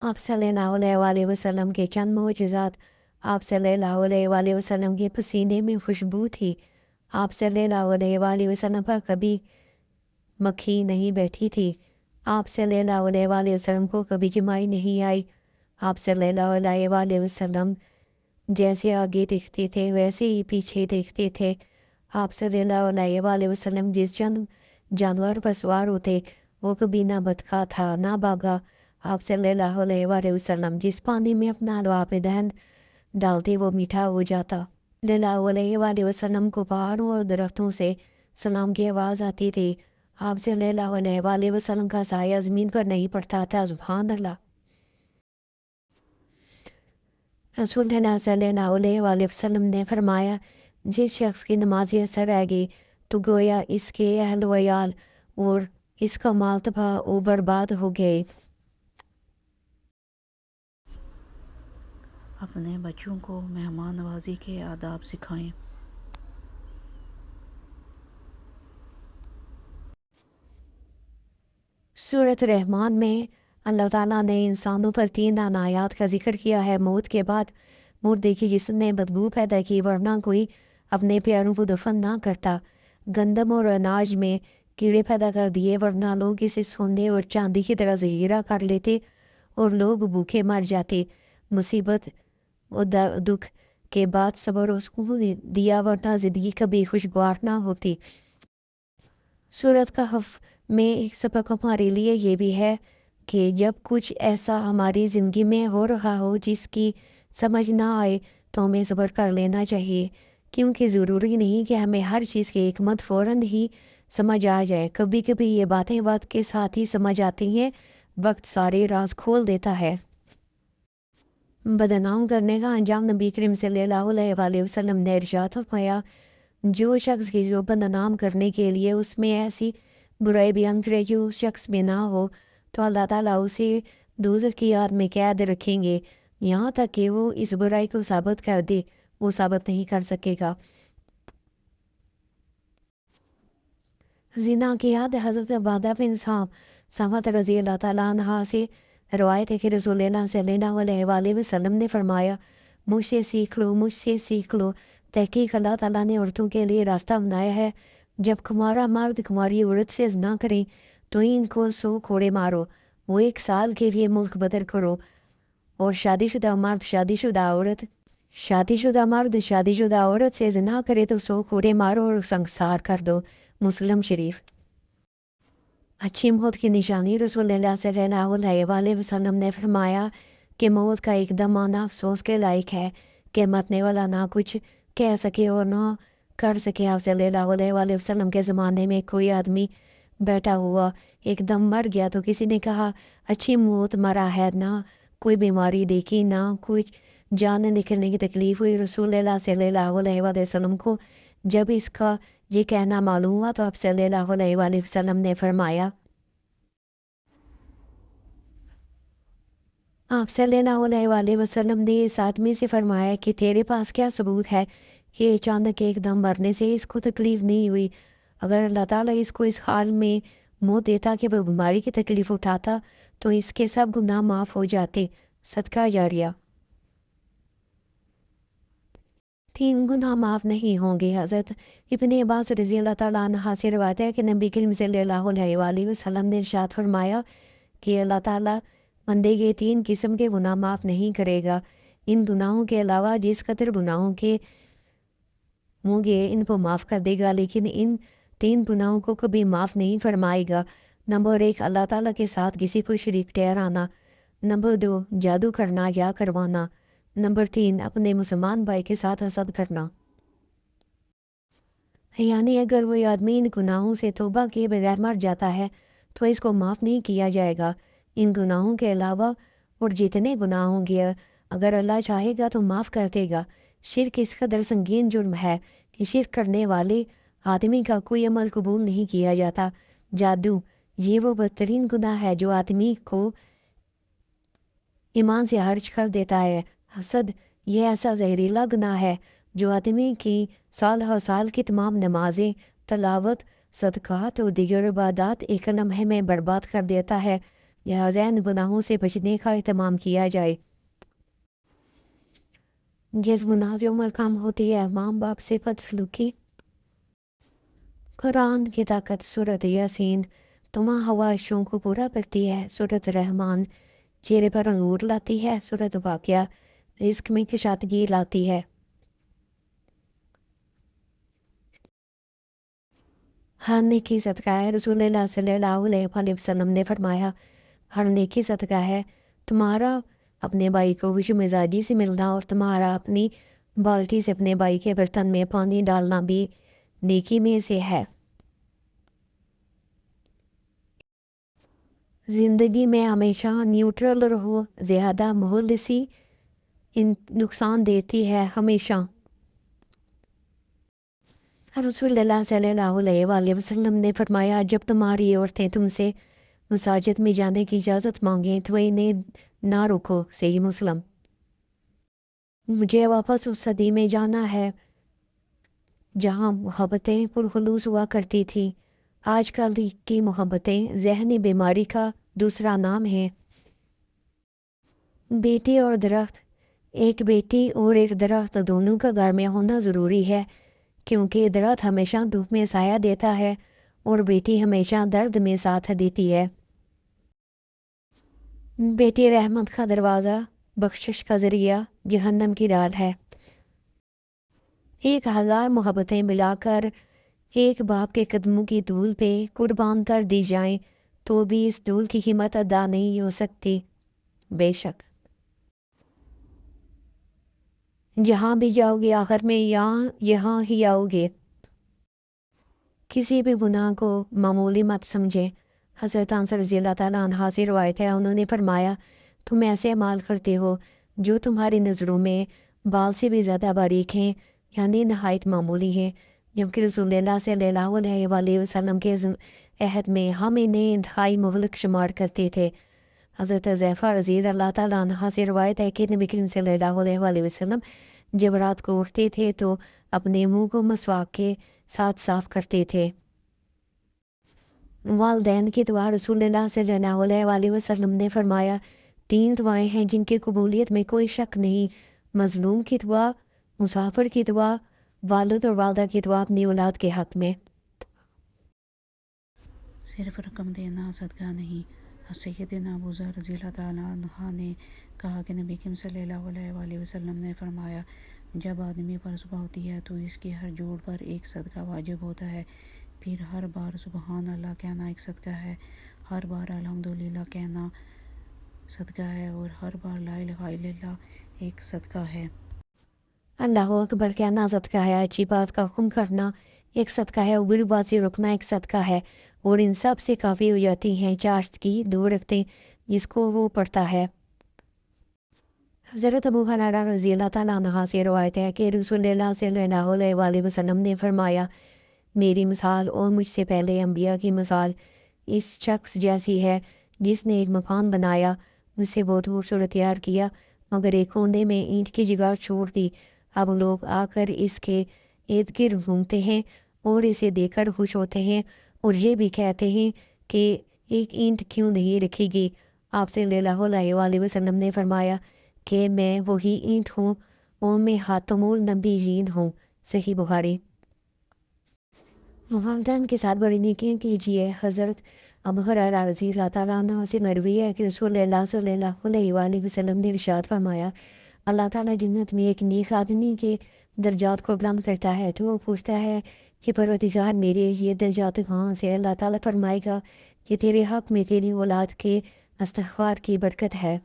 आप सल्लल्लाहु अलैहि वसल्लम के चंद मोजज़ात। आप सल्लल्लाहु अलैहि वसल्लम के पसीने में खुशबू थी। आप सल्लल्लाहु अलैहि वसल्लम पर कभी मक्खी नहीं बैठी थी। आप सल्लल्लाहु अलैहि वसल्लम को कभी जिमाई नहीं आई। आप सल्लल्लाहु अलैहि वसल्लम जैसे आगे दिखते थे वैसे ही पीछे दिखते थे। आप सल्लल्लाहु अलैहि वसल्लम जिस जानवर पर सवार होते वो कभी ना बतखा था ना बागा। आप सल्लल्लाहु अलैहि वसल्लम जिस पानी में अपना लुआब दहन डालते वो मीठा हो जाता। सल्लल्लाहु अलैहि वसल्लम को पहाड़ों और दरख्तों से सलाम की आवाज़ आती थी। आप सल्लल्लाहु अलैहि वसल्लम का साया ज़मीन पर नहीं पड़ता था। सुभान अल्लाह। रसूलुल्लाह सल्लल्लाहु अलैहि वसल्लम ने फरमाया, जिस शख्स की नमाज असर रहेगी तो गोया इसके अहल व अयाल और इसका माल तबाह और बर्बाद हो गए। अपने बच्चों को मेहमान नवाजी के आदाब सिखाएं। सूरत रहमान में अल्लाह ताला ने इंसानों पर 3 अनायात का जिक्र किया है। मौत के बाद मुर्दे की जिस्म में बदबू पैदा की, वरना कोई अपने प्यारों को दफन ना करता। गंदम और अनाज में कीड़े पैदा कर दिए, वरना लोग इसे सोने और चांदी की तरह जहीरा कर लेते और लोग भूखे मर जाते। मुसीबत और दुख के बाद सब्र और सुकून दिया, वरना ज़िंदगी कभी खुशगवार ना होती। सूरत कहफ में एक सबक हमारे लिए ये भी है कि जब कुछ ऐसा हमारी ज़िंदगी में हो रहा हो जिसकी समझ ना आए तो हमें सब्र कर लेना चाहिए, क्योंकि ज़रूरी नहीं कि हमें हर चीज़ की हिकमत फ़ौरन ही समझ आ जाए। कभी कभी ये बातें वक्त के साथ ही समझ आती हैं। वक्त सारे राज खोल देता है। बदनाम करने का अंजाम नबी करीम सल्लल्लाहु अलैहि वसल्लम ने इरशाद फरमाया, जो शख्स किसी को बदनाम करने के लिए उसमें ऐसी बुराई बयान करे जो उस शख्स में ना हो तो अल्लाह ताला उसे दोज़ख की आग में कैद रखेंगे, यहाँ तक कि वो इस बुराई को साबित कर दे। वो साबित नहीं कर सकेगा। ज़िना की याद हज़रत उबादा बिन सामत रज़ी अल्लाह ताला अन्हा से रवायत है कि रसूलुल्लाह सल्लल्लाहु अलैहि वसल्लम ने फरमाया, मुझसे सीख लो, मुझसे सीख लो। तहकीक अल्लाह ताला ने औरतों के लिए रास्ता बनाया है। जब कुमारा मर्द कुमारी औरत से ज़िना करें तो इनको 100 कोड़े मारो। वो 1 साल के लिए मुल्क बदर करो। और शादीशुदा मर्द शादीशुदा औरत से ज़िना करे तो 100 कोड़े मारो और संसार कर दो। मुस्लिम शरीफ। अच्छी मौत की निशानी रसूलुल्लाह सल्लल्लाहु अलैहि वसल्लम ने फरमाया कि मौत का एकदम आना अफसोस के लायक है कि मरने वाला ना कुछ कह सके और ना कर सके। आप सल्लल्लाहु अलैहि वसल्लम के ज़माने में कोई आदमी बैठा हुआ एकदम मर गया तो किसी ने कहा, अच्छी मौत मरा है, ना कोई बीमारी देखी ना कुछ जान निकलने की तकलीफ़ हुई। रसूलुल्लाह सल्लल्लाहु अलैहि वसल्लम को जब इसका ये कहना मालूम हुआ तो आप सल्लल्लाहु अलैहि वसल्लम ने फरमाया, आप सल्लल्लाहु अलैहि वसल्लम ने इस आदमी से फरमाया कि तेरे पास क्या सबूत है कि अचानक एकदम मरने से इसको तकलीफ़ नहीं हुई। अगर अल्लाह ताला इसको इस हाल में मौत देता कि वह बीमारी की तकलीफ़ उठाता तो इसके सब गुनाह माफ़ हो जाते। सदका जारिया। 3 गुनाह माफ़ नहीं होंगे। हज़रत इब्ने अब्बास रज़ी अल्लाह ताला अन्हा से रिवायत है कि नबी करीम सल्लल्लाहु अलैहि वसल्लम ने इरशाद फरमाया कि अल्लाह ताला बंदे के 3 किस्म के गुनाह माफ़ नहीं करेगा। इन गुनाहों के अलावा जिस कदर गुनाहों के होंगे इनको माफ़ कर देगा, लेकिन इन 3 गुनाहों को कभी माफ़ नहीं फरमाएगा। नंबर 1, अल्लाह ताला के साथ किसी को शरीक ठहराना। नंबर 2, जादू करना या करवाना। नंबर 3, अपने मुसलमान भाई के साथ हसद करना। यानी अगर कोई आदमी इन गुनाहों से तौबा किए बगैर मर जाता है तो इसको माफ़ नहीं किया जाएगा। इन गुनाहों के अलावा और जितने गुनाह होंगे अगर अल्लाह चाहेगा तो माफ़ कर देगा। शिर्क इस कदर संगीन जुर्म है कि शिर्क करने वाले आदमी का कोई अमल कबूल नहीं किया जाता। जादू, ये वो बदतरीन गुनाह है जो आदमी को ईमान से हर्ज कर देता है। हसद, ये ऐसा जहरीला गुनाह है जो आदमी की साल हर साल की तमाम नमाजें, तलावत, सदक़ात और दीगर इबादत एक लम्हे में बर्बाद कर देता है। لہٰذا ان گناہوں سے بچنے کا اہتمام کیا جائے۔ جس گناہ سے عمر کم ہوتی ہے ماں باپ سے بدسلوکی۔ قرآن کی طاقت سورۃ یاسین تمام خواہشوں کو پورا کرتی ہے۔ سورۃ رحمان چہرے پر نور لاتی ہے۔ سورۃ واقعہ رزق میں کشادگی لاتی ہے۔ ہر نیکی صدقہ ہے۔ رسول اللہ صلی اللہ علیہ وآلہ وسلم نے فرمایا ہر نیکی صدقہ ہے۔ تمہارا اپنے بھائی کو خوش مزاجی سے ملنا اور تمہارا اپنی بالٹی سے اپنے بھائی کے برتن میں پانی ڈالنا بھی نیکی میں سے ہے۔ زندگی میں ہمیشہ نیوٹرل رہو، زیادہ مہلسی نقصان دیتی ہے ہمیشہ۔ رسول اللہ صلی اللہ علیہ وآلہ وسلم نے فرمایا جب تمہاری عورتیں تم سے مساجد میں جانے کی اجازت مانگیں تو انہیں نہ روکو۔ صحیح مسلم۔ مجھے واپس اس صدی میں جانا ہے جہاں محبتیں پرخلوص ہوا کرتی تھیں۔ آج کل کی محبتیں ذہنی بیماری کا دوسرا نام ہے۔ بیٹی اور درخت، ایک بیٹی اور ایک درخت دونوں کا گھر میں ہونا ضروری ہے، کیونکہ درخت ہمیشہ دھوپ میں سایہ دیتا ہے اور بیٹی ہمیشہ درد میں ساتھ دیتی ہے۔ بیٹی رحمت کا دروازہ، بخشش کا ذریعہ، جہنم کی ڈال ہے۔ 1000 محبتیں ملا کر ایک باپ کے قدموں کی دھول پہ قربان کر دی جائیں تو بھی اس دھول کی قیمت ادا نہیں ہو سکتی۔ بے شک جہاں بھی جاؤ گے آخر میں یہاں ہی آؤ گے۔ کسی بھی گناہ کو معمولی مت سمجھیں۔ حضرت انس رضی اللہ تعالیٰ عنہ سے روایت ہے، انہوں نے فرمایا تم ایسے اعمال کرتے ہو جو تمہاری نظروں میں بال سے بھی زیادہ باریک ہیں، یعنی نہایت معمولی ہیں، جبکہ رسول اللہ صلی اللہ علیہ وآلہ وسلم کے عہد میں ہم انہیں انتہائی مہلک شمار کرتے تھے۔ حضرت حذیفہ رضی اللہ تعالیٰ عنہ سے روایت ہے کہ نبی کریم صلی اللہ علیہ وآلہ وسلم جب رات کو اٹھتے تھے تو اپنے منہ کو مسواک کے ساتھ صاف کرتے تھے۔ والدین کی دعا، رسول اللہ صلی اللہ علیہ وآلہ وسلم نے فرمایا 3 دعائیں ہیں جن کی قبولیت میں کوئی شک نہیں، مظلوم کی دعا، مسافر کی دعا، والد اور والدہ کی دعا اپنی اولاد کے حق میں۔ صرف رقم دینا صدقہ نہیں۔ سیدنا ابو ذر رضی اللہ تعالیٰ عنہ نے کہا کہ نبی کریم صلی اللہ علیہ وآلہ وسلم نے فرمایا جب آدمی پر صبح ہوتی ہے تو اس کے ہر جوڑ پر ایک صدقہ واجب ہوتا ہے، پھر ہر بار سبحان اللہ کہنا ایک صدقہ ہے، ہر بار الحمدللہ کہنا صدقہ ہے اور ہر بار لا الہ الا اللہ ایک صدقہ ہے۔ اللہ اکبر کہنا صدقہ ہے، اچھی بات کا حکم کرنا ایک صدقہ ہے، بری بات سے رکنا ایک صدقہ ہے، اور ان سب سے کافی ہو جاتی ہیں چاشت کی 2 رکعتیں جس کو وہ پڑھتا ہے۔ حضرت ابو ہریرہ رضی اللہ تعالیٰ عنہ سے روایت ہے کہ رسول اللہ صلی اللہ علیہ وآلہ وسلم نے فرمایا میری مثال اور مجھ سے پہلے انبیاء کی مثال اس شخص جیسی ہے جس نے ایک مکان بنایا، مجھ سے بہت خوبصورت تیار کیا، مگر ایک کونے میں اینٹ کی جگہ چھوڑ دی۔ اب لوگ آ کر اس کے ارد گرد گھومتے ہیں اور اسے دیکھ کر خوش ہوتے ہیں اور یہ بھی کہتے ہیں کہ ایک اینٹ کیوں نہیں رکھی گئی۔ آپ صلی اللہ علیہ وآلہ وسلم نے فرمایا کہ میں وہی اینٹ ہوں اور میں خاتم النبیین ہوں۔ صحیح بخاری۔ والدین کے ساتھ بڑی نیکیاں کیجیے۔ حضرت ابو ہریرہ رضی اللہ تعالیٰ عنہ سے مروی ہے کہ رسول اللہ صلی اللہ علیہ وآلہ وسلم نے ارشاد فرمایا اللہ تعالیٰ جنت میں ایک نیک آدمی کے درجات کو بلند کرتا ہے تو وہ پوچھتا ہے کہ پروردگار میرے یہ درجات کہاں سے؟ اللہ تعالیٰ فرمائے گا کہ تیرے حق میں تیری اولاد کے استغفار کی برکت ہے۔